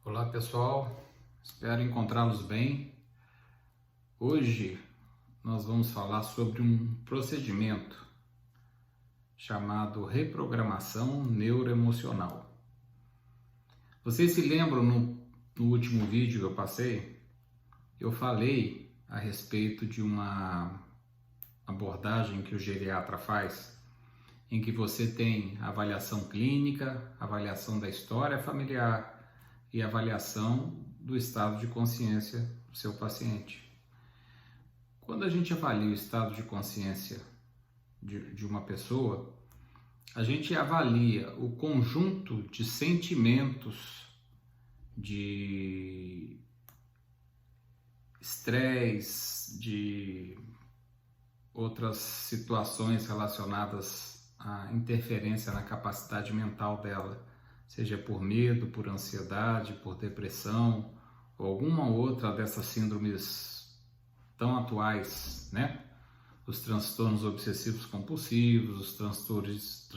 Olá pessoal, espero encontrá-los bem. Hoje nós vamos falar sobre um procedimento chamado reprogramação neuroemocional. Vocês se lembram no último vídeo que eu passei? Eu falei a respeito de uma abordagem que o geriatra faz, em que você tem avaliação clínica, avaliação da história familiar e avaliação do estado de consciência do seu paciente. Quando a gente avalia o estado de consciência de uma pessoa, a gente avalia o conjunto de sentimentos, de estresse, de outras situações relacionadas à interferência na capacidade mental dela, seja por medo, por ansiedade, por depressão ou alguma outra dessas síndromes tão atuais, né? Os transtornos obsessivos compulsivos, os transtornos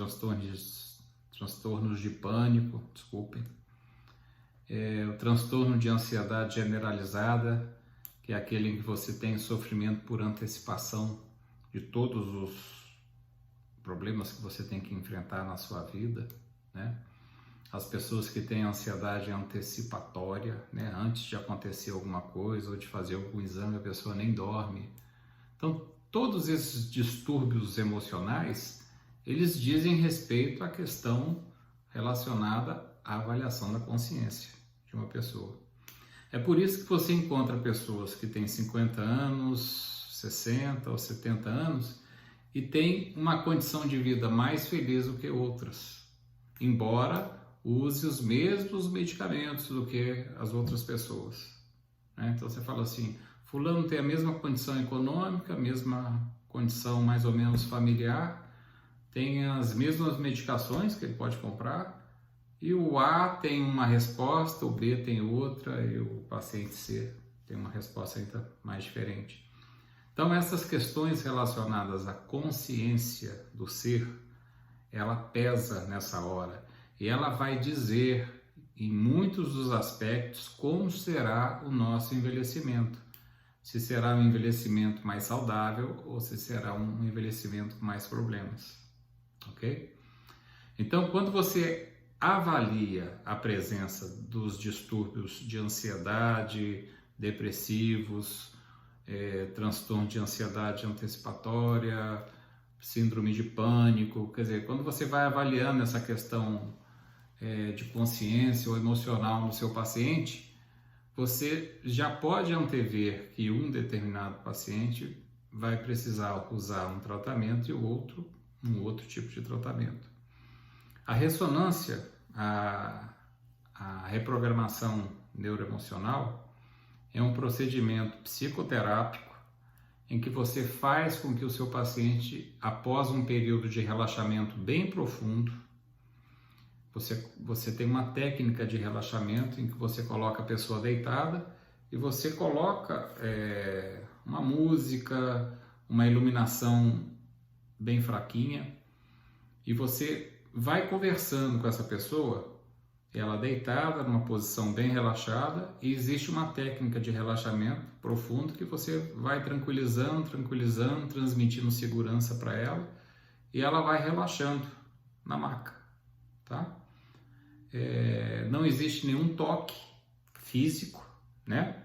de pânico, desculpem, o transtorno de ansiedade generalizada, que é aquele em que você tem sofrimento por antecipação de todos os problemas que você tem que enfrentar na sua vida, né? As pessoas que têm ansiedade antecipatória, né? Antes de acontecer alguma coisa ou de fazer algum exame, a pessoa nem dorme. Então, todos esses distúrbios emocionais, eles dizem respeito à questão relacionada à avaliação da consciência de uma pessoa. É por isso que você encontra pessoas que têm 50 anos, 60 ou 70 anos e têm uma condição de vida mais feliz do que outras, embora use os mesmos medicamentos do que as outras pessoas, né? Então você fala assim, fulano tem a mesma condição econômica, a mesma condição mais ou menos familiar, tem as mesmas medicações que ele pode comprar, e o A tem uma resposta, o B tem outra, e o paciente C tem uma resposta ainda mais diferente. Então essas questões relacionadas à consciência do ser, ela pesa nessa hora. E ela vai dizer, em muitos dos aspectos, como será o nosso envelhecimento. Se será um envelhecimento mais saudável ou se será um envelhecimento com mais problemas. Ok? Então, quando você avalia a presença dos distúrbios de ansiedade, depressivos, transtorno de ansiedade antecipatória, síndrome de pânico, quer dizer, quando você vai avaliando essa questão de consciência ou emocional no seu paciente, você já pode antever que um determinado paciente vai precisar usar um tratamento e o outro um outro tipo de tratamento. A ressonância, a reprogramação neuroemocional é um procedimento psicoterápico em que você faz com que o seu paciente, após um período de relaxamento bem profundo, você tem uma técnica de relaxamento em que você coloca a pessoa deitada e você coloca uma música, uma iluminação bem fraquinha, e você vai conversando com essa pessoa, ela deitada, numa posição bem relaxada, e existe uma técnica de relaxamento profundo que você vai tranquilizando, transmitindo segurança para ela, e ela vai relaxando na maca, tá? Não existe nenhum toque físico, né?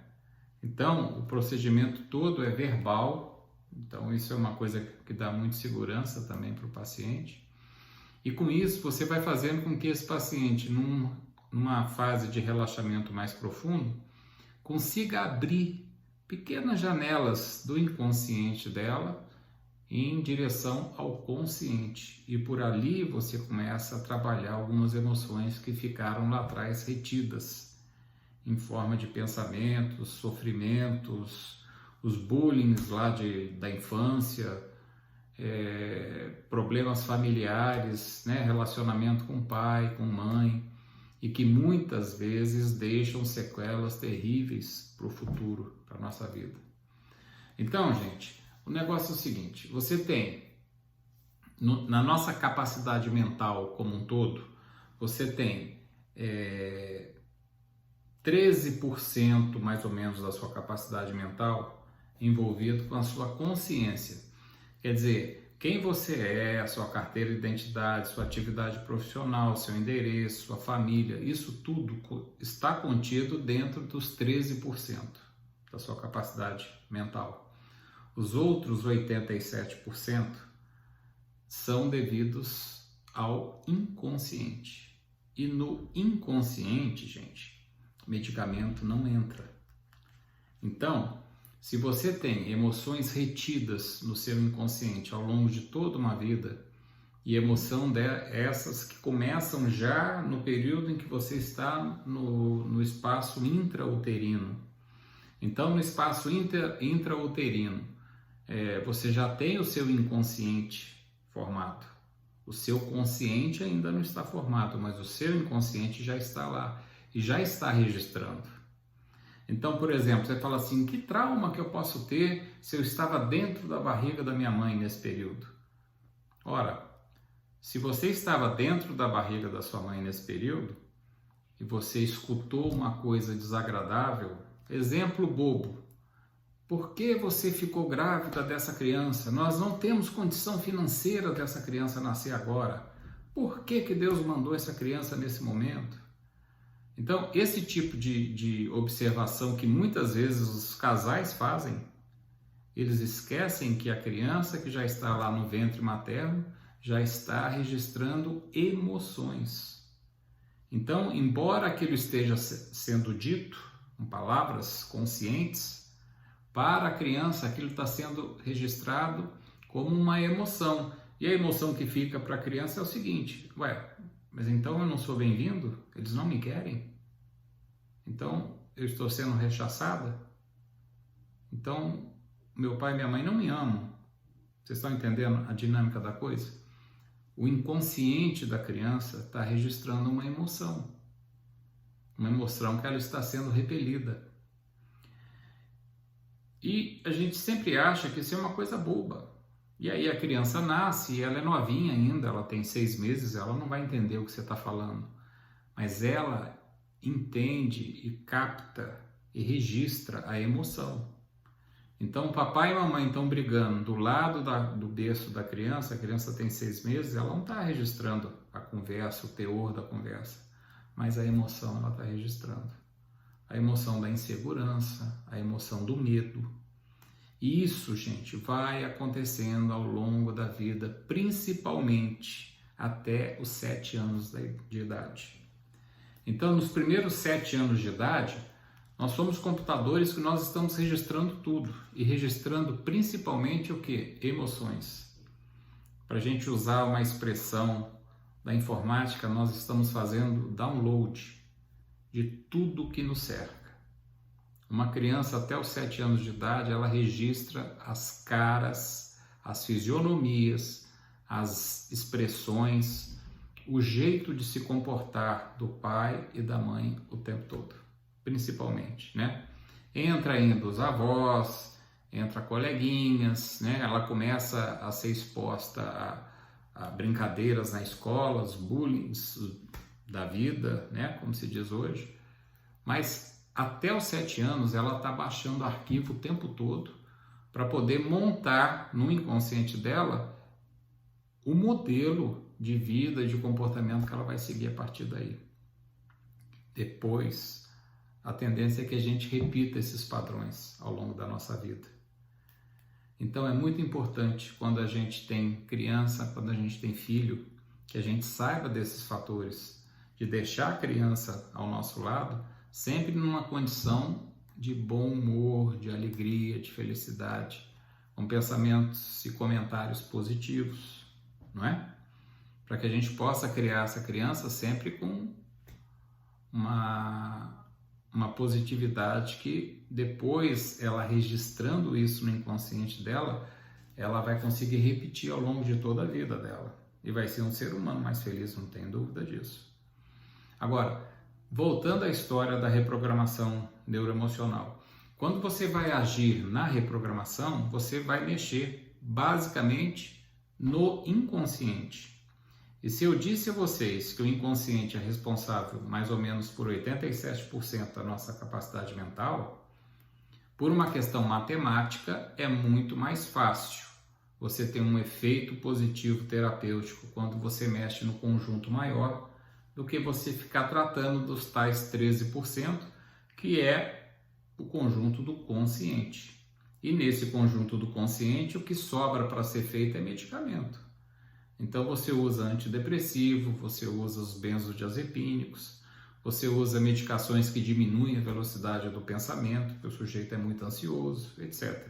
Então, o procedimento todo é verbal, então isso é uma coisa que dá muita segurança também para o paciente. E com isso, você vai fazendo com que esse paciente, numa fase de relaxamento mais profundo, consiga abrir pequenas janelas do inconsciente dela em direção ao consciente, e por ali você começa a trabalhar algumas emoções que ficaram lá atrás retidas, em forma de pensamentos, sofrimentos, os bullying lá da infância, problemas familiares, né, relacionamento com pai, com mãe, e que muitas vezes deixam sequelas terríveis para o futuro, para a nossa vida. Então, gente, o negócio é o seguinte, você tem, na nossa capacidade mental como um todo, você tem 13% mais ou menos da sua capacidade mental envolvido com a sua consciência. Quer dizer, quem você é, a sua carteira de identidade, sua atividade profissional, seu endereço, sua família, isso tudo está contido dentro dos 13% da sua capacidade mental. Os outros 87% são devidos ao inconsciente. E no inconsciente, gente, medicamento não entra. Então, se você tem emoções retidas no seu inconsciente ao longo de toda uma vida, e essas que começam já no período em que você está no espaço intrauterino. Então, no espaço intrauterino, você já tem o seu inconsciente formado. O seu consciente ainda não está formado, mas o seu inconsciente já está lá e já está registrando. Então, por exemplo, você fala assim, que trauma que eu posso ter se eu estava dentro da barriga da minha mãe nesse período? Ora, se você estava dentro da barriga da sua mãe nesse período e você escutou uma coisa desagradável, exemplo bobo, por que você ficou grávida dessa criança? Nós não temos condição financeira dessa criança nascer agora. Por que Deus mandou essa criança nesse momento? Então, esse tipo de observação que muitas vezes os casais fazem, eles esquecem que a criança que já está lá no ventre materno já está registrando emoções. Então, embora aquilo esteja sendo dito com palavras conscientes, para a criança aquilo está sendo registrado como uma emoção. E a emoção que fica para a criança é o seguinte, mas então eu não sou bem-vindo? Eles não me querem? Então eu estou sendo rechaçada? Então meu pai e minha mãe não me amam? Vocês estão entendendo a dinâmica da coisa? O inconsciente da criança está registrando uma emoção que ela está sendo repelida. E a gente sempre acha que isso é uma coisa boba. E aí a criança nasce, ela é novinha ainda, ela tem 6 meses, ela não vai entender o que você está falando. Mas ela entende e capta e registra a emoção. Então papai e mamãe estão brigando do lado do berço da criança, a criança tem 6 meses, ela não está registrando a conversa, o teor da conversa, mas a emoção ela está registrando. A emoção da insegurança, a emoção do medo. E isso, gente, vai acontecendo ao longo da vida, principalmente até os 7 anos de idade. Então, nos primeiros 7 anos de idade, nós somos computadores que nós estamos registrando tudo. E registrando principalmente o quê? Emoções. Para a gente usar uma expressão da informática, nós estamos fazendo download de tudo que nos cerca. Uma criança até os 7 anos de idade, ela registra as caras, as fisionomias, as expressões, o jeito de se comportar do pai e da mãe o tempo todo, principalmente, né? Entra ainda os avós, entra coleguinhas, né? Ela começa a ser exposta a brincadeiras na escola, os bullying da vida, né? Como se diz hoje. Mas até os 7 anos ela está baixando arquivo o tempo todo para poder montar no inconsciente dela o modelo de vida e de comportamento que ela vai seguir a partir daí. Depois, a tendência é que a gente repita esses padrões ao longo da nossa vida. Então é muito importante quando a gente tem criança, quando a gente tem filho, que a gente saiba desses fatores, de deixar a criança ao nosso lado, sempre numa condição de bom humor, de alegria, de felicidade, com pensamentos e comentários positivos, não é? Para que a gente possa criar essa criança sempre com uma positividade que depois, ela registrando isso no inconsciente dela, ela vai conseguir repetir ao longo de toda a vida dela. E vai ser um ser humano mais feliz, não tem dúvida disso. Agora, voltando à história da reprogramação neuroemocional. Quando você vai agir na reprogramação, você vai mexer basicamente no inconsciente. E se eu disse a vocês que o inconsciente é responsável mais ou menos por 87% da nossa capacidade mental, por uma questão matemática é muito mais fácil você ter um efeito positivo terapêutico quando você mexe no conjunto maior do que você ficar tratando dos tais 13%, que é o conjunto do consciente. E nesse conjunto do consciente, o que sobra para ser feito é medicamento. Então você usa antidepressivo, você usa os benzodiazepínicos, você usa medicações que diminuem a velocidade do pensamento, porque o sujeito é muito ansioso, etc.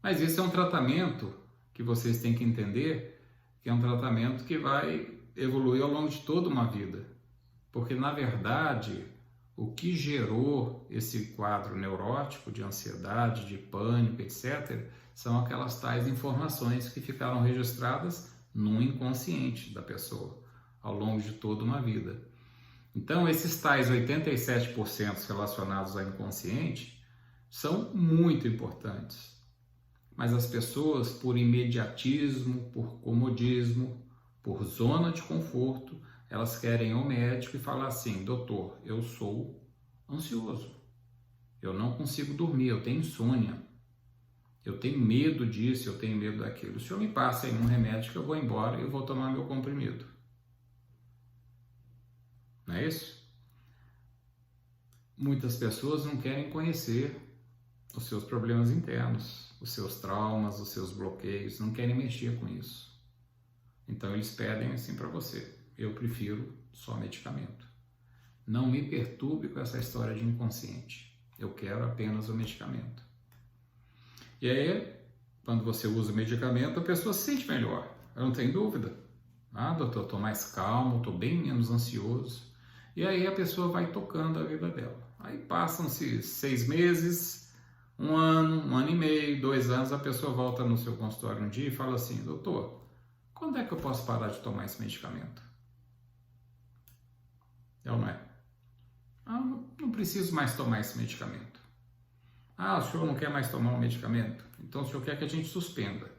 Mas esse é um tratamento que vocês têm que entender que é um tratamento que vai evoluir ao longo de toda uma vida. Porque, na verdade, o que gerou esse quadro neurótico de ansiedade, de pânico, etc., são aquelas tais informações que ficaram registradas no inconsciente da pessoa ao longo de toda uma vida. Então, esses tais 87% relacionados ao inconsciente são muito importantes. Mas as pessoas, por imediatismo, por comodismo, por zona de conforto, elas querem ir ao médico e falar assim: doutor, eu sou ansioso, eu não consigo dormir, eu tenho insônia, eu tenho medo disso, eu tenho medo daquilo. O senhor me passa aí um remédio que eu vou embora e eu vou tomar meu comprimido. Não é isso? Muitas pessoas não querem conhecer os seus problemas internos, os seus traumas, os seus bloqueios, não querem mexer com isso. Então eles pedem assim para você: eu prefiro só medicamento. Não me perturbe com essa história de inconsciente. Eu quero apenas o medicamento. E aí, quando você usa o medicamento, a pessoa se sente melhor. Eu não tenho dúvida. Ah, doutor, estou mais calmo, estou bem menos ansioso. E aí a pessoa vai tocando a vida dela. Aí passam-se 6 meses, 1 ano, 1 ano e meio, 2 anos, a pessoa volta no seu consultório um dia e fala assim: doutor, quando é que eu posso parar de tomar esse medicamento? É ou não é? Ah, não preciso mais tomar esse medicamento. Ah, o senhor não quer mais tomar o medicamento? Então o senhor quer que a gente suspenda.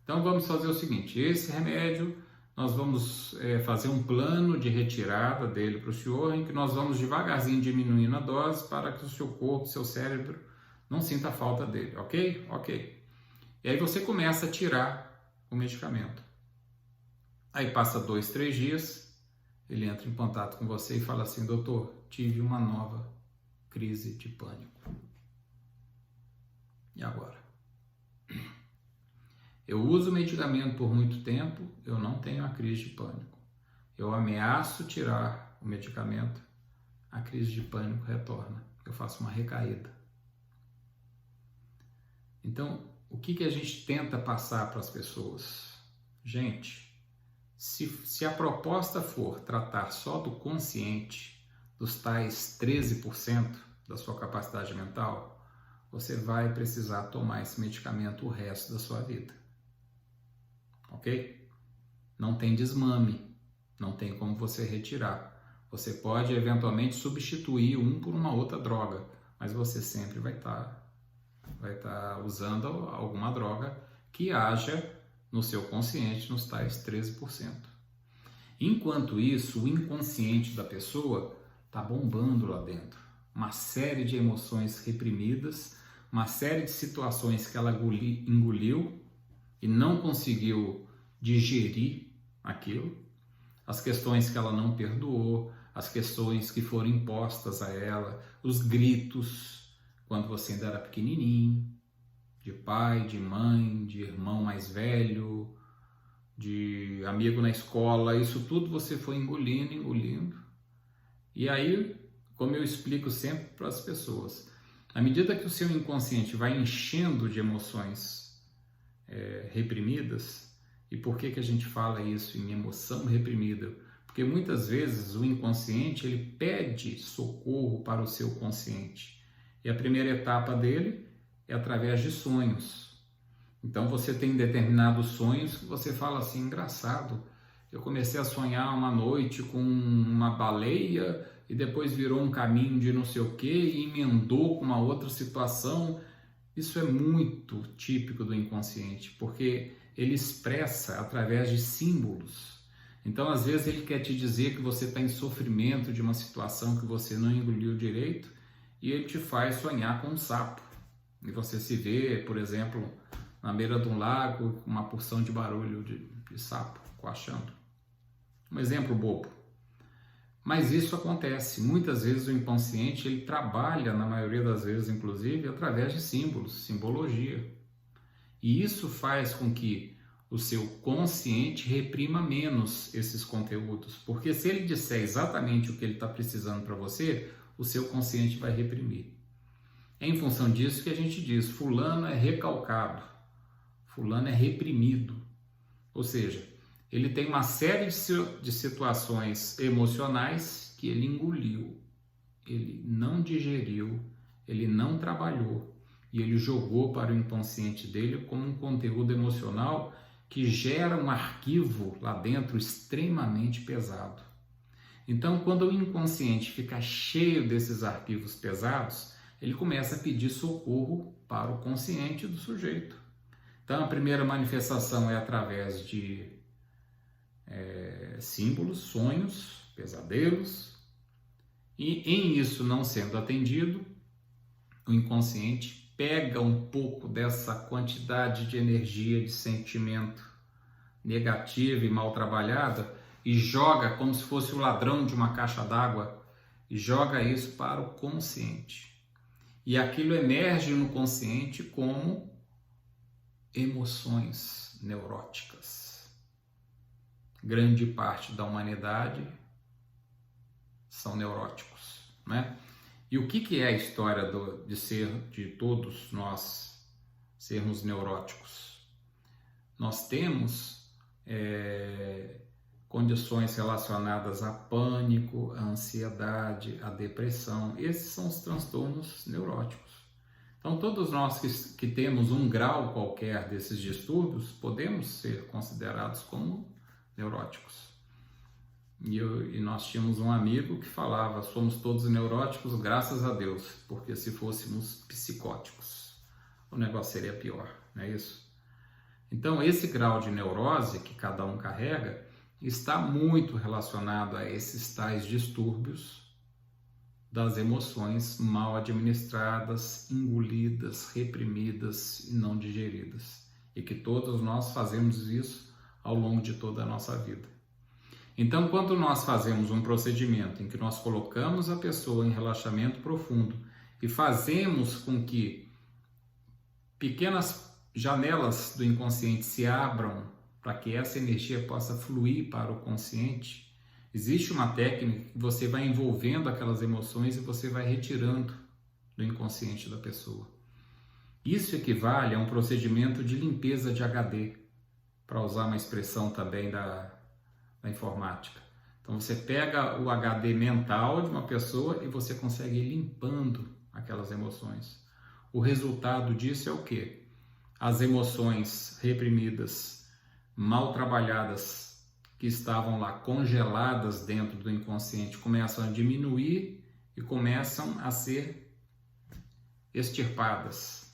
Então vamos fazer o seguinte: esse remédio, nós vamos fazer um plano de retirada dele para o senhor, em que nós vamos devagarzinho diminuindo a dose para que o seu corpo, seu cérebro, não sinta falta dele, ok? Ok. E aí você começa a tirar o medicamento. Aí passa 2, 3 dias, ele entra em contato com você e fala assim: doutor, tive uma nova crise de pânico. E agora? Eu uso o medicamento por muito tempo, eu não tenho a crise de pânico. Eu ameaço tirar o medicamento, a crise de pânico retorna. Eu faço uma recaída. Então, o que a gente tenta passar para as pessoas? Gente, se a proposta for tratar só do consciente, dos tais 13% da sua capacidade mental, você vai precisar tomar esse medicamento o resto da sua vida. Ok? Não tem desmame, não tem como você retirar. Você pode eventualmente substituir um por uma outra droga, mas você sempre vai estar usando alguma droga que haja no seu consciente nos tais 13%. Enquanto isso, o inconsciente da pessoa está bombando lá dentro. Uma série de emoções reprimidas, uma série de situações que ela engoliu e não conseguiu digerir aquilo, as questões que ela não perdoou, as questões que foram impostas a ela, os gritos quando você ainda era pequenininho, de pai, de mãe, de irmão mais velho, de amigo na escola, isso tudo você foi engolindo. E aí, como eu explico sempre para as pessoas, à medida que o seu inconsciente vai enchendo de emoções reprimidas, e por que a gente fala isso em emoção reprimida? Porque muitas vezes o inconsciente ele pede socorro para o seu consciente. E a primeira etapa dele é através de sonhos. Então você tem determinados sonhos que você fala assim: engraçado, eu comecei a sonhar uma noite com uma baleia e depois virou um caminho de não sei o que e emendou com uma outra situação. Isso é muito típico do inconsciente, porque ele expressa através de símbolos. Então, às vezes, ele quer te dizer que você está em sofrimento de uma situação que você não engoliu direito e ele te faz sonhar com um sapo. E você se vê, por exemplo, na beira de um lago com uma porção de barulho de sapo coachando. Um exemplo bobo. Mas isso acontece. Muitas vezes o inconsciente ele trabalha, na maioria das vezes, inclusive, através de símbolos, simbologia. E isso faz com que o seu consciente reprima menos esses conteúdos. Porque se ele disser exatamente o que ele está precisando para você, o seu consciente vai reprimir. É em função disso que a gente diz, fulano é recalcado, fulano é reprimido. Ou seja, ele tem uma série de situações emocionais que ele engoliu, ele não digeriu, ele não trabalhou e ele jogou para o inconsciente dele como um conteúdo emocional que gera um arquivo lá dentro extremamente pesado. Então, quando o inconsciente fica cheio desses arquivos pesados, ele começa a pedir socorro para o consciente do sujeito. Então, a primeira manifestação é através de símbolos, sonhos, pesadelos, e em isso não sendo atendido, o inconsciente pega um pouco dessa quantidade de energia, de sentimento negativa e mal trabalhada e joga como se fosse o ladrão de uma caixa d'água e joga isso para o consciente. E aquilo emerge no consciente como emoções neuróticas. Grande parte da humanidade são neuróticos, né? E o que é a história de todos nós sermos neuróticos? Nós temos condições relacionadas a pânico, a ansiedade, a depressão. Esses são os transtornos neuróticos. Então, todos nós que temos um grau qualquer desses distúrbios, podemos ser considerados como neuróticos. E nós tínhamos um amigo que falava, somos todos neuróticos, graças a Deus, porque se fôssemos psicóticos, o negócio seria pior, não é isso? Então, esse grau de neurose que cada um carrega está muito relacionado a esses tais distúrbios das emoções mal administradas, engolidas, reprimidas e não digeridas. E que todos nós fazemos isso ao longo de toda a nossa vida. Então, quando nós fazemos um procedimento em que nós colocamos a pessoa em relaxamento profundo e fazemos com que pequenas janelas do inconsciente se abram para que essa energia possa fluir para o consciente, existe uma técnica que você vai envolvendo aquelas emoções e você vai retirando do inconsciente da pessoa. Isso equivale a um procedimento de limpeza de HD, para usar uma expressão também da informática. Então você pega o HD mental de uma pessoa e você consegue ir limpando aquelas emoções. O resultado disso é o quê? As emoções reprimidas, mal trabalhadas, que estavam lá congeladas dentro do inconsciente, começam a diminuir e começam a ser extirpadas.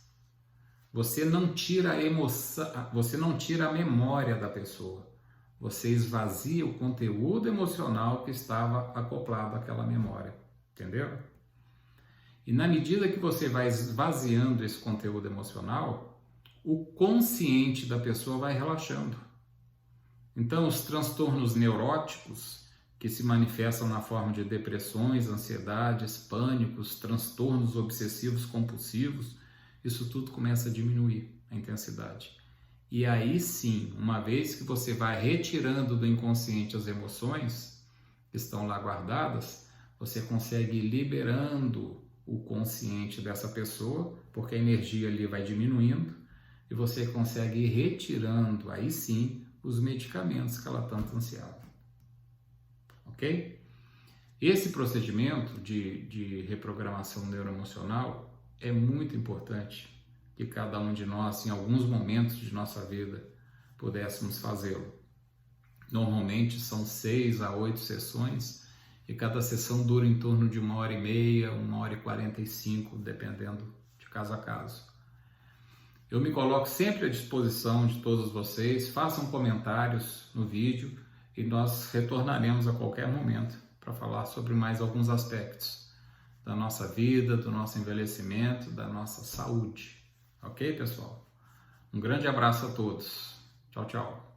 Você não tira a emoção, você não tira a memória da pessoa. Você esvazia o conteúdo emocional que estava acoplado àquela memória, entendeu? E na medida que você vai esvaziando esse conteúdo emocional, o consciente da pessoa vai relaxando. Então, os transtornos neuróticos, que se manifestam na forma de depressões, ansiedades, pânicos, transtornos obsessivos compulsivos, isso tudo começa a diminuir a intensidade. E aí sim, uma vez que você vai retirando do inconsciente as emoções que estão lá guardadas, você consegue ir liberando o consciente dessa pessoa, porque a energia ali vai diminuindo, e você consegue ir retirando, aí sim, os medicamentos que ela tanto ansiava. Ok? Esse procedimento de reprogramação neuroemocional é muito importante que cada um de nós, em alguns momentos de nossa vida, pudéssemos fazê-lo. Normalmente são 6 a 8 sessões e cada sessão dura em torno de 1h30, 1h45, dependendo de caso a caso. Eu me coloco sempre à disposição de todos vocês, façam comentários no vídeo, e nós retornaremos a qualquer momento para falar sobre mais alguns aspectos da nossa vida, do nosso envelhecimento, da nossa saúde. Ok, pessoal? Um grande abraço a todos. Tchau, tchau.